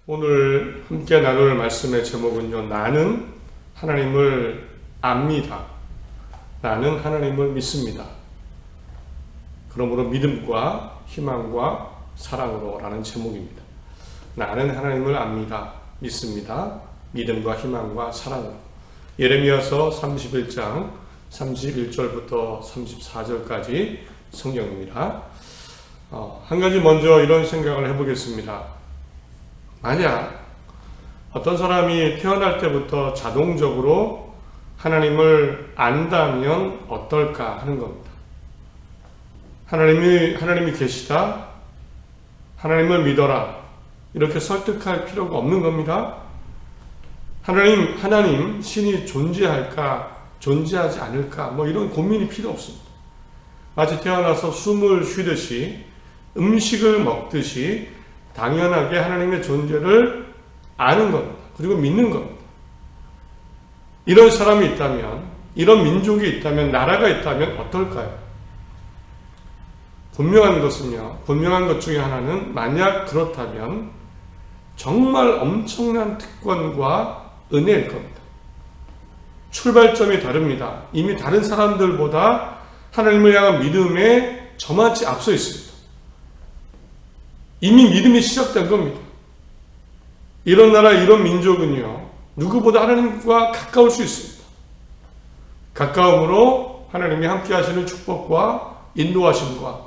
오늘 함께 나눌 말씀의 제목은요, 나는 하나님을 압니다. 나는 하나님을 믿습니다. 그러므로 믿음과 희망과 사랑으로 라는 제목입니다. 나는 하나님을 압니다. 믿습니다. 믿음과 희망과 사랑으로. 예레미야서 31장 31절부터 34절까지 성경입니다. 한 가지 먼저 이런 생각을 해보겠습니다. 만약 어떤 사람이 태어날 때부터 자동적으로 하나님을 안다면 어떨까 하는 겁니다. 하나님이 계시다, 하나님을 믿어라, 이렇게 설득할 필요가 없는 겁니다. 하나님, 신이 존재할까, 존재하지 않을까, 이런 고민이 필요 없습니다. 마치 태어나서 숨을 쉬듯이, 음식을 먹듯이 당연하게 하나님의 존재를 아는 겁니다. 그리고 믿는 겁니다. 이런 사람이 있다면, 이런 민족이 있다면, 나라가 있다면 어떨까요? 분명한 것 중에 하나는, 만약 그렇다면 정말 엄청난 특권과 은혜일 겁니다. 출발점이 다릅니다. 이미 다른 사람들보다 하나님을 향한 믿음에 저만치 앞서 있습니다. 이미 믿음이 시작된 겁니다. 이런 나라, 이런 민족은요, 누구보다 하나님과 가까울 수 있습니다. 가까움으로 하나님이 함께 하시는 축복과 인도하심과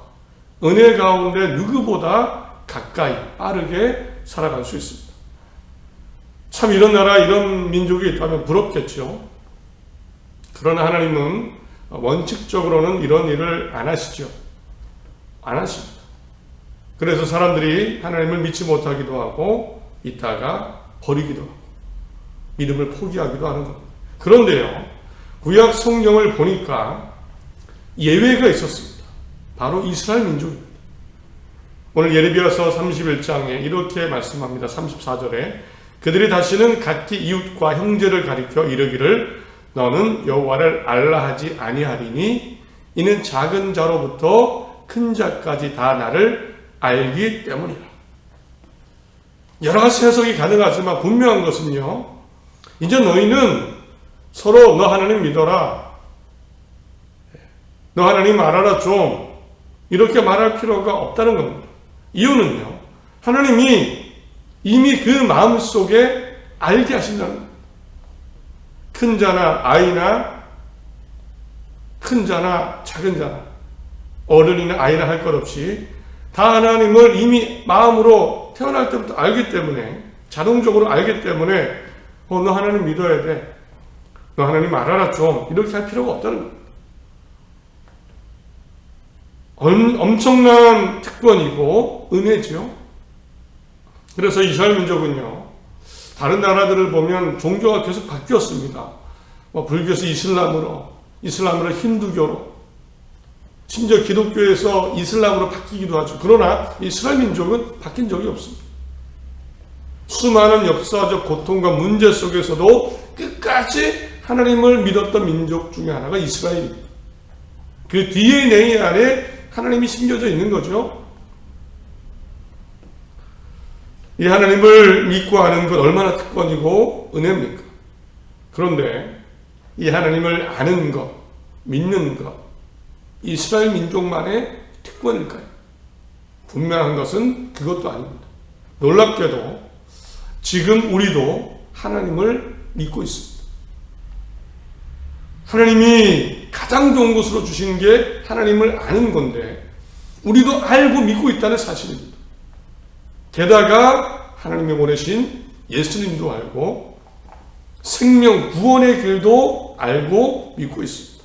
은혜 가운데 누구보다 가까이, 빠르게 살아갈 수 있습니다. 참 이런 나라, 이런 민족이 있다면 부럽겠죠. 그러나 하나님은 원칙적으로는 이런 일을 안 하시죠. 안 하십니다. 그래서 사람들이 하나님을 믿지 못하기도 하고 있다가 버리기도 하고 믿음을 포기하기도 하는 겁니다. 그런데요, 구약 성경을 보니까 예외가 있었습니다. 바로 이스라엘 민족입니다. 오늘 예레미야서 31장에 이렇게 말씀합니다. 34절에 그들이 다시는 각기 이웃과 형제를 가리켜 이르기를 너는 여호와를 알라 하지 아니하리니 이는 작은 자로부터 큰 자까지 다 나를 알기 때문이라. 여러 가지 해석이 가능하지만 분명한 것은요, 이제 너희는 서로 너 하나님 믿어라, 너 하나님 알아라 좀, 이렇게 말할 필요가 없다는 겁니다. 이유는요, 하나님이 이미 그 마음속에 알게 하신다는 겁니다. 큰 자나 아이나, 큰 자나 작은 자나, 어른이나 아이나 할 것 없이 다 하나님을 이미 마음으로 태어날 때부터 알기 때문에, 자동적으로 알기 때문에 너 하나님 믿어야 돼, 너 하나님 알아라 좀, 이렇게 할 필요가 없다는 겁니다. 엄청난 특권이고 은혜죠. 그래서 이스라엘 민족은요, 다른 나라들을 보면 종교가 계속 바뀌었습니다. 불교에서 이슬람으로 힌두교로, 심지어 기독교에서 이슬람으로 바뀌기도 하죠. 그러나 이스라엘 민족은 바뀐 적이 없습니다. 수많은 역사적 고통과 문제 속에서도 끝까지 하나님을 믿었던 민족 중에 하나가 이스라엘입니다. 그 DNA 안에 하나님이 심겨져 있는 거죠. 이 하나님을 믿고 아는 것 얼마나 특권이고 은혜입니까? 그런데 이 하나님을 아는 것, 믿는 것, 이스라엘 민족만의 특권일까요? 분명한 것은 그것도 아닙니다. 놀랍게도 지금 우리도 하나님을 믿고 있습니다. 하나님이 가장 좋은 것으로 주신 게 하나님을 아는 건데 우리도 알고 믿고 있다는 사실입니다. 게다가 하나님이 보내신 예수님도 알고 생명 구원의 길도 알고 믿고 있습니다.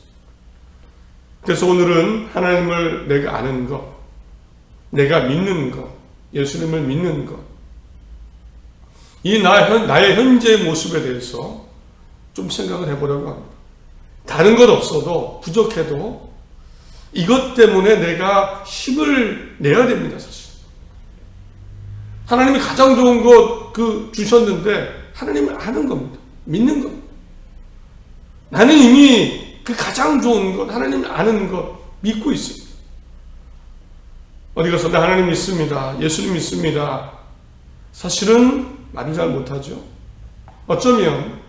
그래서 오늘은 하나님을 내가 아는 것, 내가 믿는 것, 예수님을 믿는 것, 이 나의 현재의 모습에 대해서 좀 생각을 해보려고 합니다. 다른 것 없어도, 부족해도 이것 때문에 내가 힘을 내야 됩니다, 사실. 하나님이 가장 좋은 것 주셨는데 하나님을 아는 겁니다. 믿는 겁니다. 나는 이미 그 가장 좋은 것, 하나님을 아는 것 믿고 있습니다. 어디 가서 나 하나님 믿습니다, 예수님 믿습니다, 사실은 말을 잘 못하죠. 어쩌면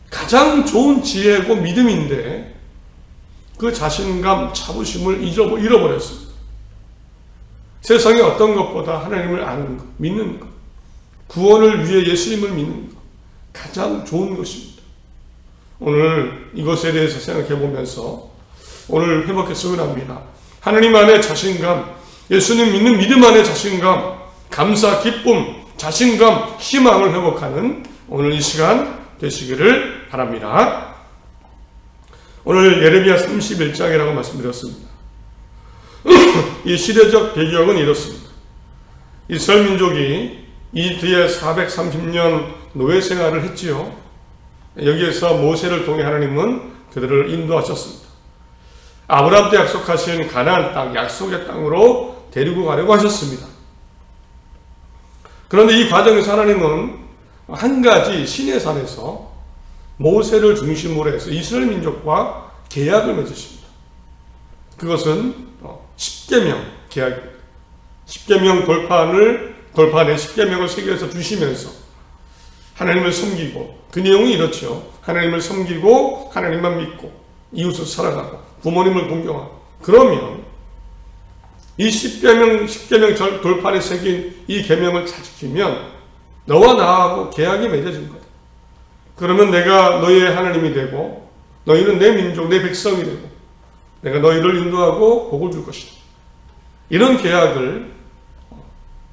가장 좋은 지혜고 믿음인데 그 자신감, 자부심을 잃어버렸습니다. 세상에 어떤 것보다 하나님을 아는 것, 믿는 것, 구원을 위해 예수님을 믿는 것, 가장 좋은 것입니다. 오늘 이것에 대해서 생각해 보면서 오늘 회복했으면 합니다. 하나님 안에 자신감, 예수님 믿는 믿음 안에 자신감, 감사, 기쁨, 자신감, 희망을 회복하는 오늘 이 시간 되시기를 바랍니다. 오늘 예레미야 31장이라고 말씀드렸습니다. 이 시대적 배경은 이렇습니다. 이스라엘 민족이 이집트에 430년 노예 생활을 했지요. 여기에서 모세를 통해 하나님은 그들을 인도하셨습니다. 아브라함 때 약속하신 가나안 땅, 약속의 땅으로 데리고 가려고 하셨습니다. 그런데 이 과정에서 하나님은 한 가지 시내산에서 모세를 중심으로 해서 이스라엘 민족과 계약을 맺으십니다. 그것은 십계명 계약입니다. 십계명 돌판에 십계명을 새겨서 주시면서 하나님을 섬기고, 그 내용이 이렇죠. 하나님을 섬기고 하나님만 믿고 이웃을 사랑하고 부모님을 존경하고, 그러면 이 십계명 돌판에 새긴 이 계명을 잘 지키면 너와 나하고 계약이 맺어진 거다. 그러면 내가 너희의 하나님이 되고 너희는 내 민족, 내 백성이 되고 내가 너희를 인도하고 복을 줄 것이다. 이런 계약을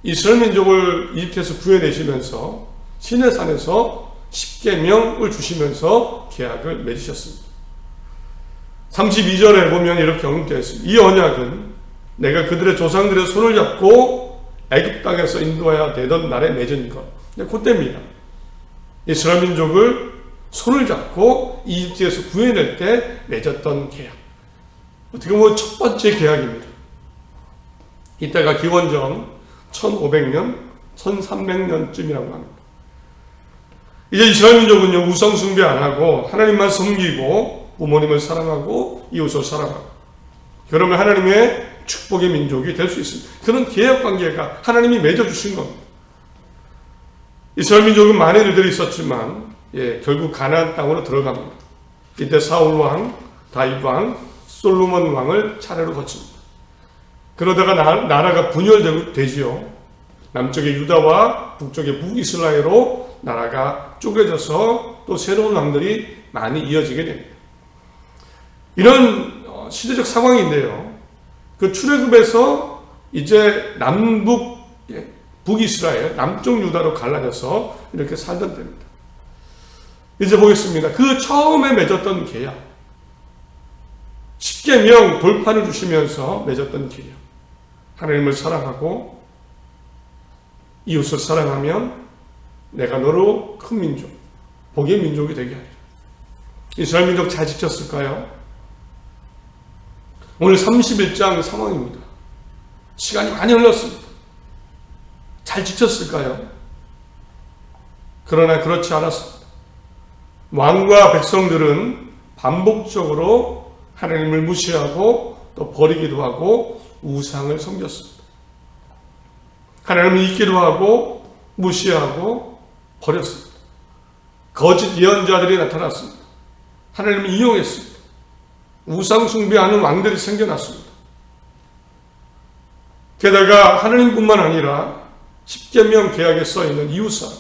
이스라엘 민족을 이집트에서 구해내시면서 시내산에서 십계명을 주시면서 계약을 맺으셨습니다. 32절에 보면 이렇게 언급되어 있습니다. 이 언약은 내가 그들의 조상들의 손을 잡고 애굽 땅에서 인도하여 되던 날에 맺은 것. 그때입니다. 이스라엘 민족을 손을 잡고 이집트에서 구해낼 때 맺었던 계약. 어떻게 보면 첫 번째 계약입니다. 이때가 기원전 1500년, 1300년쯤이라고 합니다. 이제 이스라엘 민족은요, 우상 숭배 안 하고 하나님만 섬기고 부모님을 사랑하고 이웃을 사랑하고, 그러면 하나님의 축복의 민족이 될 수 있습니다. 그런 계약 관계가 하나님이 맺어주신 겁니다. 이스라엘 민족은 많은 일들이 있었지만 결국 가나안 땅으로 들어갑니다. 이때 사울 왕, 다윗 왕, 솔로몬 왕을 차례로 거칩니다. 그러다가 나라가 분열되지요. 남쪽의 유다와 북쪽의 북이스라엘로 나라가 쪼개져서 또 새로운 왕들이 많이 이어지게 됩니다. 이런 시대적 상황인데요. 그 출애굽에서 이제 북이스라엘, 남쪽 유다로 갈라져서 이렇게 살던 때입니다. 이제 보겠습니다. 그 처음에 맺었던 계약, 십계명 돌판을 주시면서 맺었던 계약, 하나님을 사랑하고 이웃을 사랑하면 내가 너로 큰 민족, 복의 민족이 되게 하리라. 이스라엘 민족 잘 지켰을까요? 오늘 31장 상황입니다. 시간이 많이 흘렀습니다. 잘 지켰을까요? 그러나 그렇지 않았습니다. 왕과 백성들은 반복적으로 하나님을 무시하고 또 버리기도 하고 우상을 섬겼습니다. 하나님을 잊기도 하고 무시하고 버렸습니다. 거짓 예언자들이 나타났습니다. 하나님을 이용했습니다. 우상 숭배하는 왕들이 생겨났습니다. 게다가 하나님뿐만 아니라 십계명 계약에 써있는 이웃사랑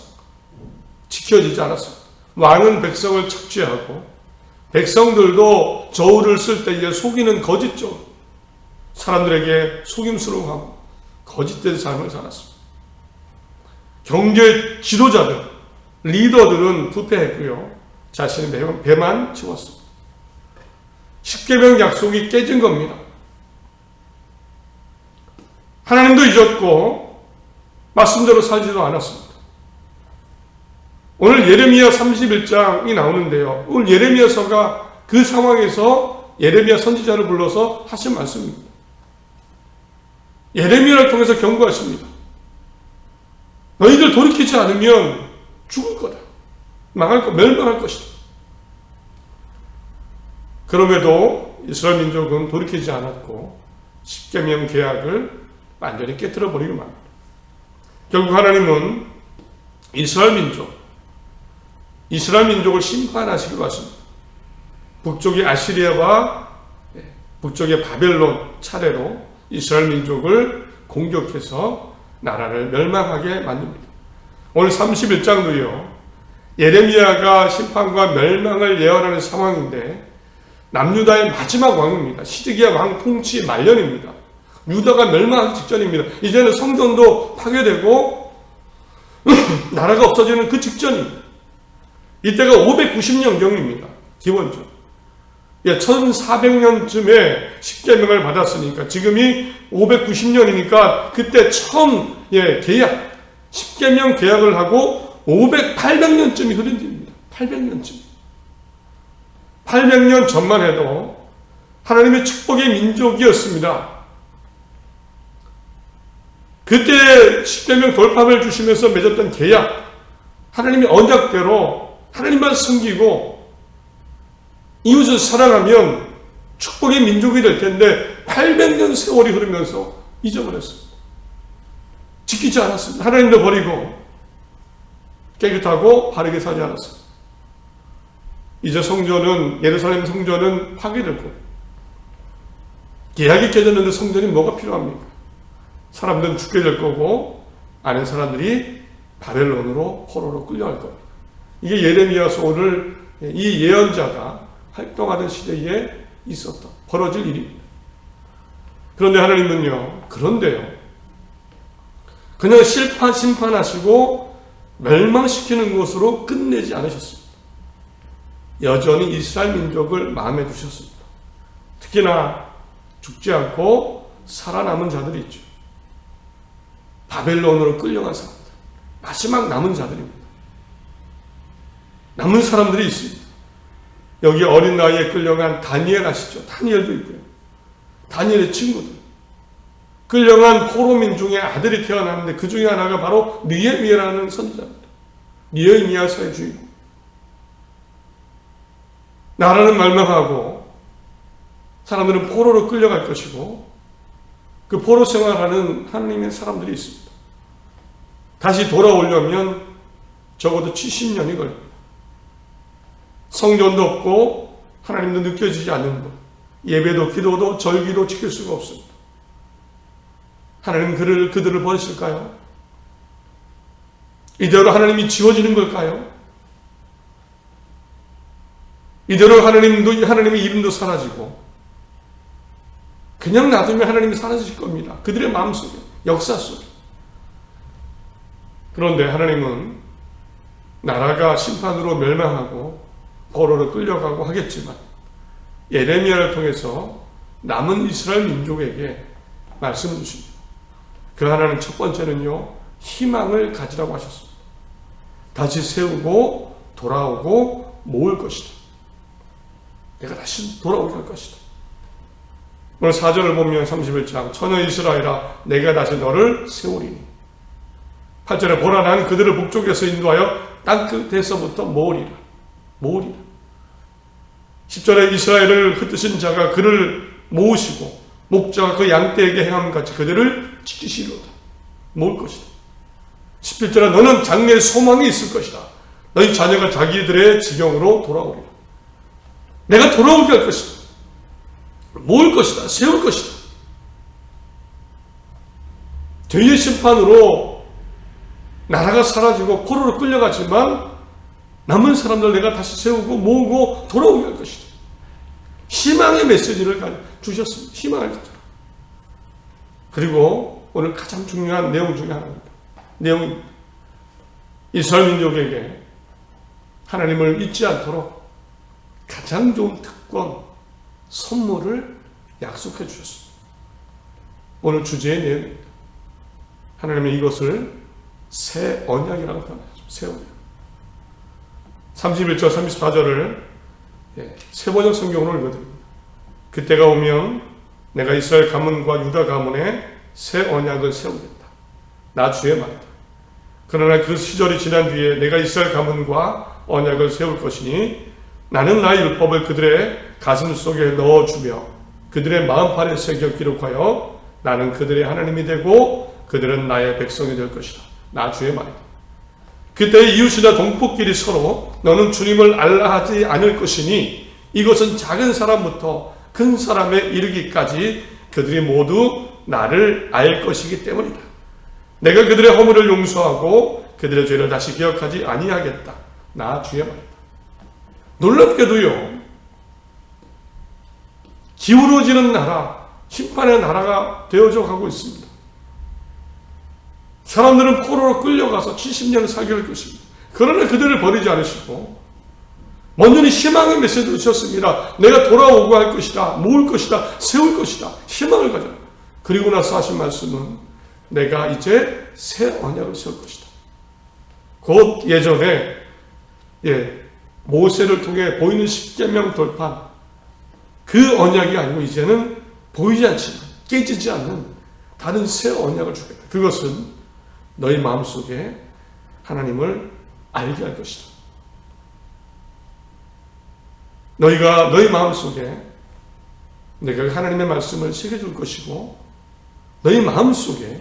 지켜지지 않았습니다. 왕은 백성을 착취하고 백성들도 저울을 쓸 때에 속이는 거짓 저울, 사람들에게 속임수로 거짓된 삶을 살았습니다. 경제 지도자들, 리더들은 부패했고요. 자신의 배만 채웠습니다. 십계명 약속이 깨진 겁니다. 하나님도 잊었고 말씀대로 살지도 않았습니다. 오늘 예레미야 31장이 나오는데요. 오늘 예레미야서가 그 상황에서 예레미야 선지자를 불러서 하신 말씀입니다. 예레미야를 통해서 경고하십니다. 너희들 돌이키지 않으면 죽을 거다. 멸망할 것이다. 그럼에도 이스라엘 민족은 돌이키지 않았고 십계명 계약을 완전히 깨뜨려 버리고 맙니다. 결국 하나님은 이스라엘 민족을 심판하시기로 하십니다. 북쪽의 아시리아와 북쪽의 바벨론 차례로 이스라엘 민족을 공격해서 나라를 멸망하게 만듭니다. 오늘 31장도요. 예레미야가 심판과 멸망을 예언하는 상황인데 남유다의 마지막 왕입니다. 시드기야 왕 통치 말년입니다. 유다가 멸망하기 직전입니다. 이제는 성전도 파괴되고 나라가 없어지는 그 직전입니다. 이때가 590년경입니다. 기원전. 1400년쯤에 십계명을 받았으니까 지금이 590년이니까 그때 처음 계약, 십계명 계약을 하고 800년쯤이 흐른 뒤입니다. 800년쯤. 800년 전만 해도 하나님의 축복의 민족이었습니다. 그때 십계명 돌파를 주시면서 맺었던 계약, 하나님의 언약대로 하나님만 섬기고 이웃을 사랑하면 축복의 민족이 될 텐데 800년 세월이 흐르면서 잊어버렸습니다. 지키지 않았습니다. 하나님도 버리고 깨끗하고 바르게 살지 않았습니다. 이제 예루살렘 성전은 파괴되고 계약이 깨졌는데 성전이 뭐가 필요합니까? 사람들은 죽게 될 거고 아는 사람들이 바벨론으로 포로로 끌려갈 겁니다. 이게 예레미야서 오늘 이 예언자가 활동하던 시대에 있었던 벌어질 일입니다. 그런데 하나님은요, 그냥 심판하시고 멸망시키는 것으로 끝내지 않으셨습니다. 여전히 이스라엘 민족을 마음에 두셨습니다. 특히나 죽지 않고 살아남은 자들이 있죠. 바벨론으로 끌려간 사람들, 마지막 남은 자들입니다. 남은 사람들이 있습니다. 여기 어린 나이에 끌려간 다니엘 아시죠? 다니엘도 있고요. 다니엘의 친구들. 끌려간 포로민 중에 아들이 태어났는데 그 중에 하나가 바로 느헤미야라는 선지자입니다. 느헤미야서의 주인공. 나라는 멸망하고 사람들은 포로로 끌려갈 것이고 그 포로 생활하는 하나님의 사람들이 있습니다. 다시 돌아오려면 적어도 70년이 걸립니다. 성전도 없고 하나님도 느껴지지 않는 것, 예배도 기도도 절기도 지킬 수가 없습니다. 하나님 그들을 버리실까요? 이대로 하나님이 지워지는 걸까요? 이대로 하나님의 이름도 사라지고 그냥 놔두면 하나님이 사라지실 겁니다. 그들의 마음속에, 역사 속에. 그런데 하나님은 나라가 심판으로 멸망하고 포로로 끌려가고 하겠지만 예레미야를 통해서 남은 이스라엘 민족에게 말씀을 주십니다. 그 하나는 첫 번째는요, 희망을 가지라고 하셨습니다. 다시 세우고 돌아오고 모을 것이다. 내가 다시 돌아오게 할 것이다. 오늘 4절을 보면 31장 처녀 이스라엘아 내가 다시 너를 세우리니 8절에 보라 난 그들을 북쪽에서 인도하여 땅끝에서부터 모으리라. 10절에 이스라엘을 흩으신 자가 그를 모으시고 목자가 그 양떼에게 행함같이 그들을 지키시리로다. 모을 것이다. 11절에 너는 장래에 소망이 있을 것이다. 너희 자녀가 자기들의 지경으로 돌아오리라. 내가 돌아오게 할 것이다. 모을 것이다. 세울 것이다. 죄의 심판으로 나라가 사라지고 포로로 끌려가지만 남은 사람들 내가 다시 세우고 모으고 돌아오게 할 것이다. 희망의 메시지를 주셨습니다. 희망을 가져라. 그리고 오늘 가장 중요한 내용 중에 하나입니다. 내용입니다. 이스라엘 민족에게 하나님을 잊지 않도록 가장 좋은 특권, 선물을 약속해 주셨습니다. 오늘 주제의 내용입니다. 하나님은 이것을 새 언약이라고 표현하죠. 새 언약. 31절, 34절을 새 번역 성경으로 읽어드립니다. 그때가 오면 내가 이스라엘 가문과 유다 가문에 새 언약을 세우겠다. 나 주의 말이다. 그러나 그 시절이 지난 뒤에 내가 이스라엘 가문과 언약을 세울 것이니 나는 나의 율법을 그들의 가슴 속에 넣어주며 그들의 마음판에 새겨 기록하여 나는 그들의 하나님이 되고 그들은 나의 백성이 될 것이다. 나 주의 말이다. 그때 이웃이나 동포끼리 서로 너는 주님을 알라 하지 않을 것이니 이것은 작은 사람부터 큰 사람에 이르기까지 그들이 모두 나를 알 것이기 때문이다. 내가 그들의 허물을 용서하고 그들의 죄를 다시 기억하지 아니하겠다. 나 주의 말이다. 놀랍게도요, 기울어지는 나라, 심판의 나라가 되어져 가고 있습니다. 사람들은 포로로 끌려가서 70년을 살게 할 것입니다. 그러나 그들을 버리지 않으시고 먼저는 희망의 메시지를 주셨습니다. 내가 돌아오고 할 것이다. 모을 것이다. 세울 것이다. 희망을 가져라. 그리고 나서 하신 말씀은 내가 이제 새 언약을 세울 것이다. 곧 예전에 모세를 통해 보이는 십계명 돌판 그 언약이 아니고 이제는 보이지 않지만 깨지지 않는 다른 새 언약을 주겠다. 그것은 너희 마음속에 하나님을 알게 할 것이다. 너희가 너희 마음속에 내가 하나님의 말씀을 새겨줄 것이고 너희 마음속에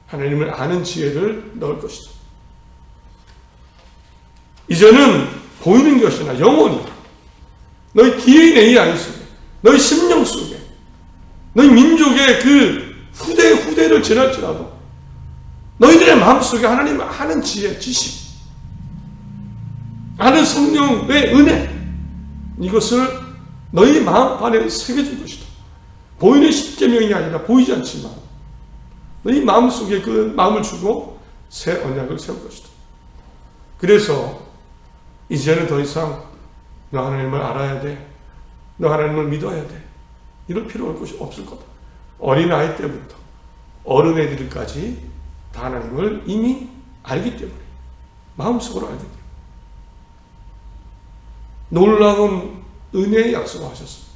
하나님을 아는 지혜를 넣을 것이다. 이제는 보이는 것이나 영혼이 너희 DNA 안에 속에 너희 심령 속에 너희 민족의 그 후대를 지날지라도 너희들의 마음속에 하나님을 아는 지혜, 지식, 아는 성령의 은혜 이것을 너희 마음판에 새겨줄 것이다. 보이는 십계명이 아니라 보이지 않지만 너희 마음속에 그 마음을 주고 새 언약을 세울 것이다. 그래서 이제는 더 이상 너 하나님을 알아야 돼. 너 하나님을 믿어야 돼. 이럴 필요 없을 거다. 어린아이 때부터 어른애들까지 다 하나님을 이미 알기 때문에 마음속으로 알기 때문에 놀라운 은혜의 약속을 하셨습니다.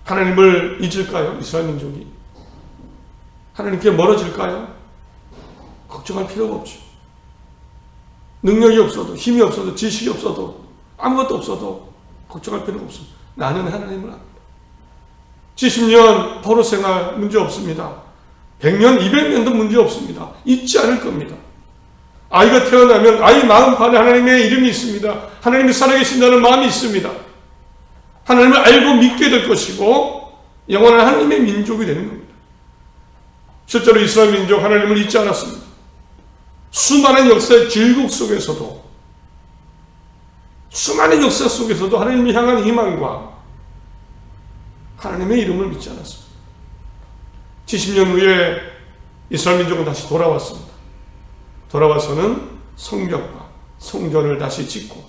하나님을 잊을까요? 이스라엘 민족이 하나님께 멀어질까요? 걱정할 필요가 없죠. 능력이 없어도 힘이 없어도 지식이 없어도 아무것도 없어도 걱정할 필요가 없습니다. 나는 하나님을 압니다. 70년 포로 생활 문제 없습니다. 100년, 200년도 문제 없습니다. 잊지 않을 겁니다. 아이가 태어나면 아이 마음판에 하나님의 이름이 있습니다. 하나님이 살아계신다는 마음이 있습니다. 하나님을 알고 믿게 될 것이고 영원한 하나님의 민족이 되는 겁니다. 실제로 이스라엘 민족 하나님을 잊지 않았습니다. 수많은 역사의 질곡 속에서도 수많은 역사 속에서도 하나님을 향한 희망과 하나님의 이름을 믿지 않았습니다. 70년 후에 이스라엘 민족은 다시 돌아왔습니다. 돌아와서는 성벽과 성전을 다시 짓고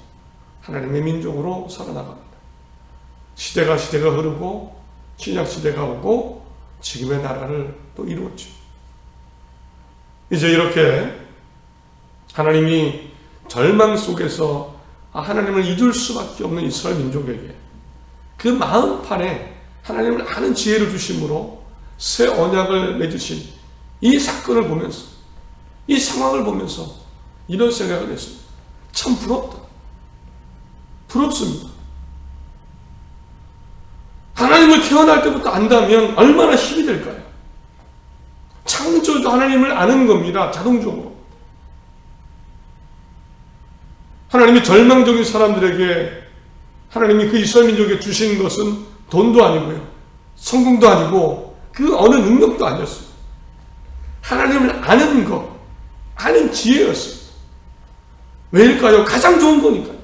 하나님의 민족으로 살아나갑니다. 시대가 흐르고 신약 시대가 오고 지금의 나라를 또 이루었죠. 이제 이렇게 하나님이 절망 속에서 하나님을 잊을 수밖에 없는 이스라엘 민족에게 그 마음판에 하나님을 아는 지혜를 주심으로 새 언약을 맺으신 이 사건을 보면서 이 상황을 보면서 이런 생각을 했습니다. 참 부럽다. 부럽습니다. 하나님을 태어날 때부터 안다면 얼마나 힘이 될까요? 창조주 하나님을 아는 겁니다. 자동적으로. 하나님이 절망적인 사람들에게 하나님이 그 이스라엘 민족에 주신 것은 돈도 아니고요. 성공도 아니고 그 어느 능력도 아니었습니다. 하나님을 아는 것, 아는 지혜였습니다. 왜일까요? 가장 좋은 거니까요.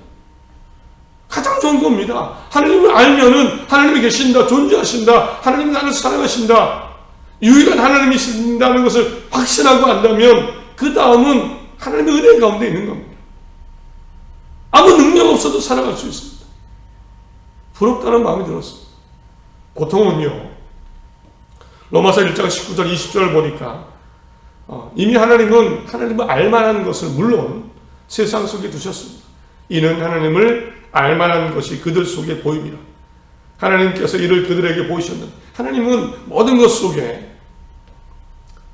가장 좋은 겁니다. 하나님을 알면은 하나님이 계신다, 존재하신다, 하나님이 나를 사랑하신다, 유일한 하나님이신다는 것을 확신하고 안다면 그 다음은 하나님의 은혜 가운데 있는 겁니다. 아무 능력 없어도 살아갈 수 있습니다. 부럽다는 마음이 들었습니다. 고통은요, 로마서 1장 19절 20절을 보니까 이미 하나님은 하나님을 알만한 것을 물론 세상 속에 두셨습니다. 이는 하나님을 알만한 것이 그들 속에 보입니다. 하나님께서 이를 그들에게 보이셨는데 하나님은 모든 것 속에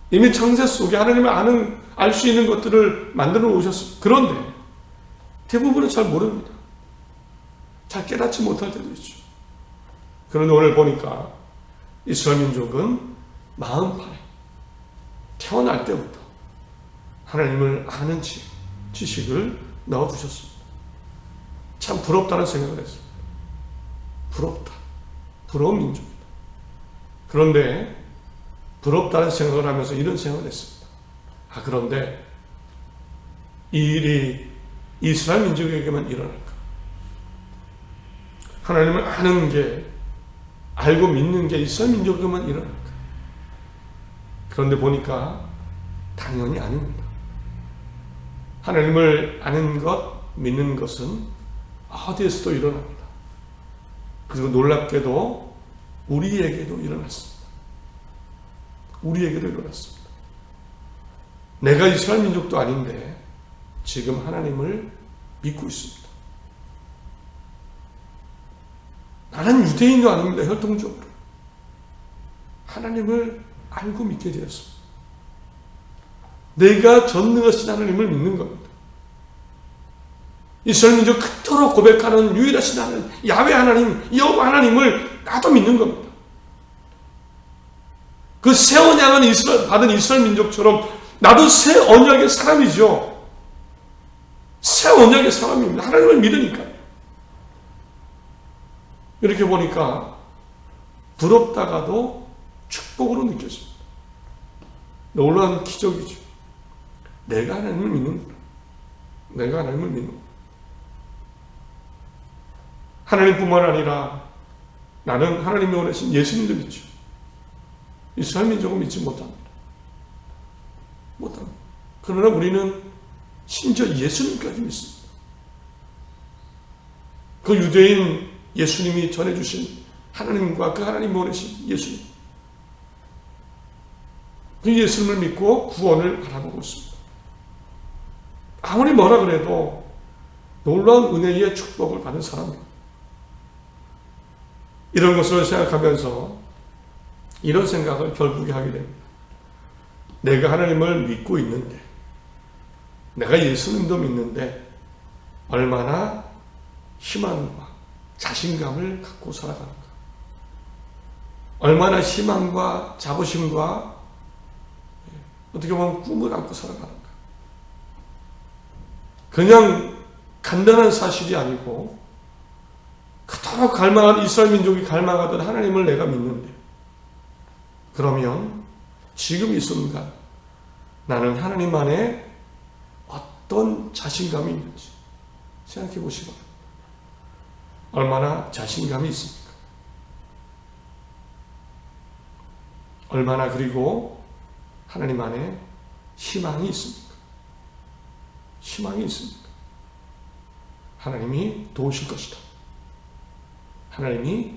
이미 창세 속에 하나님을 알 수 있는 것들을 만들어 놓으셨습니다. 그런데 대부분은 잘 모릅니다. 잘 깨닫지 못할 때도 있죠. 그런데 오늘 보니까 이스라엘 민족은 마음판에 태어날 때부터 하나님을 아는 지식을 넣어주셨습니다. 참 부럽다는 생각을 했습니다. 부럽다. 부러운 민족이다. 그런데 부럽다는 생각을 하면서 이런 생각을 했습니다. 그런데 이 일이 이스라엘 민족에게만 일어날까? 하나님을 아는 게, 알고 믿는 게 이스라엘 민족에게만 일어날까? 그런데 보니까 당연히 아닙니다. 하나님을 아는 것, 믿는 것은 어디에서도 일어납니다. 그리고 놀랍게도 우리에게도 일어났습니다. 우리에게도 일어났습니다. 내가 이스라엘 민족도 아닌데 지금 하나님을 믿고 있습니다. 나는 유대인도 아닙니다. 혈통적으로. 하나님을 알고 믿게 되었습니다. 내가 전능하신 하나님을 믿는 겁니다. 이스라엘 민족 그토록 고백하는 유일하신 하나님, 야훼 하나님, 여호와 하나님을 나도 믿는 겁니다. 그 새 언약은 받은 이스라엘 민족처럼 나도 새 언약의 사람이죠. 새 언약의 사람입니다. 하나님을 믿으니까. 이렇게 보니까 부럽다가도 축복으로 느껴집니다. 놀라운 기적이죠. 내가 하나님을 믿는구나. 내가 하나님을 믿는구나. 하나님뿐만 아니라 나는 하나님이 원하신 예수님도 믿죠. 이스라엘 민족은 믿지 못합니다. 못합니다. 그러나 우리는 심지어 예수님까지 믿습니다. 그 유대인 예수님이 전해주신 하나님과 그 하나님이 원하신 예수님. 그 예수님을 믿고 구원을 바라보고 있습니다. 아무리 뭐라 그래도 놀라운 은혜의 축복을 받은 사람입니다. 이런 것을 생각하면서 이런 생각을 결국에 하게 됩니다. 내가 하나님을 믿고 있는데, 내가 예수님도 믿는데 얼마나 희망과 자신감을 갖고 살아가는가. 얼마나 희망과 자부심과 어떻게 보면 꿈을 안고 살아가는가. 그냥 간단한 사실이 아니고 그토록 갈망한 이스라엘 민족이 갈망하던 하나님을 내가 믿는데, 그러면 지금 이 순간 나는 하나님 안에 어떤 자신감이 있는지 생각해 보시기 바랍니다. 얼마나 자신감이 있습니까? 얼마나 그리고 하나님 안에 희망이 있습니까? 희망이 있습니까? 하나님이 도우실 것이다. 하나님이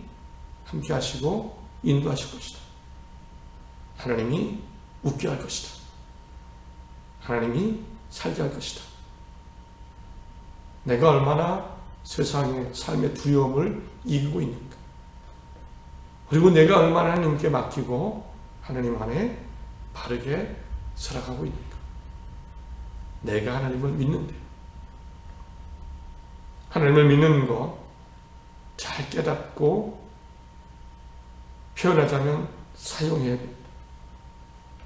함께 하시고 인도하실 것이다. 하나님이 웃게 할 것이다. 하나님이 살게 할 것이다. 내가 얼마나 세상의 삶의 두려움을 이기고 있는가. 그리고 내가 얼마나 하나님께 맡기고 하나님 안에 바르게 살아가고 있는가. 내가 하나님을 믿는데, 하나님을 믿는 거 잘 깨닫고 표현하자면 사용해야 됩니다.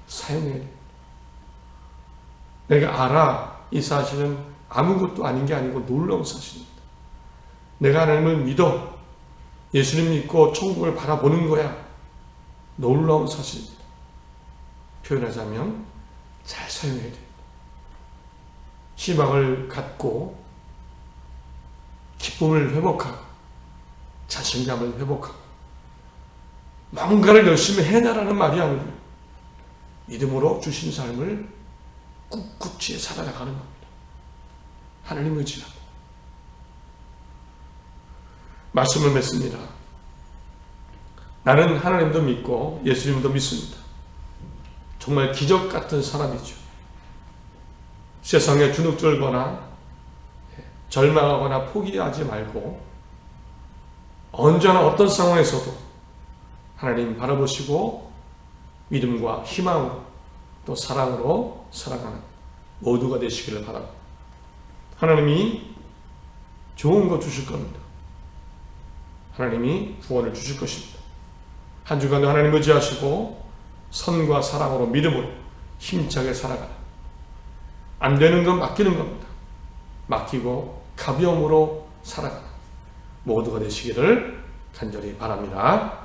사용해야 됩니다. 내가 알아. 이 사실은 아무것도 아닌 게 아니고 놀라운 사실입니다. 내가 하나님을 믿어. 예수님 믿고 천국을 바라보는 거야. 놀라운 사실입니다. 표현하자면 잘 사용해야 됩니다. 희망을 갖고 기쁨을 회복하고 자신감을 회복하고 뭔가를 열심히 해나라는 말이 아니고 믿음으로 주신 삶을 꿋꿋이 살아나가는 겁니다. 하나님 의지하고 말씀을 맺습니다. 나는 하나님도 믿고 예수님도 믿습니다. 정말 기적 같은 사람이죠. 세상에 주눅들거나 절망하거나 포기하지 말고 언제나 어떤 상황에서도 하나님 바라보시고 믿음과 희망으로 또 사랑으로 살아가는 모두가 되시기를 바랍니다. 하나님이 좋은 거 주실 겁니다. 하나님이 구원을 주실 것입니다. 한 주간도 하나님 의지하시고 선과 사랑으로 믿음으로 힘차게 살아가는 안 되는 건 맡기는 겁니다. 맡기고 가벼움으로 살아가는 모두가 되시기를 간절히 바랍니다.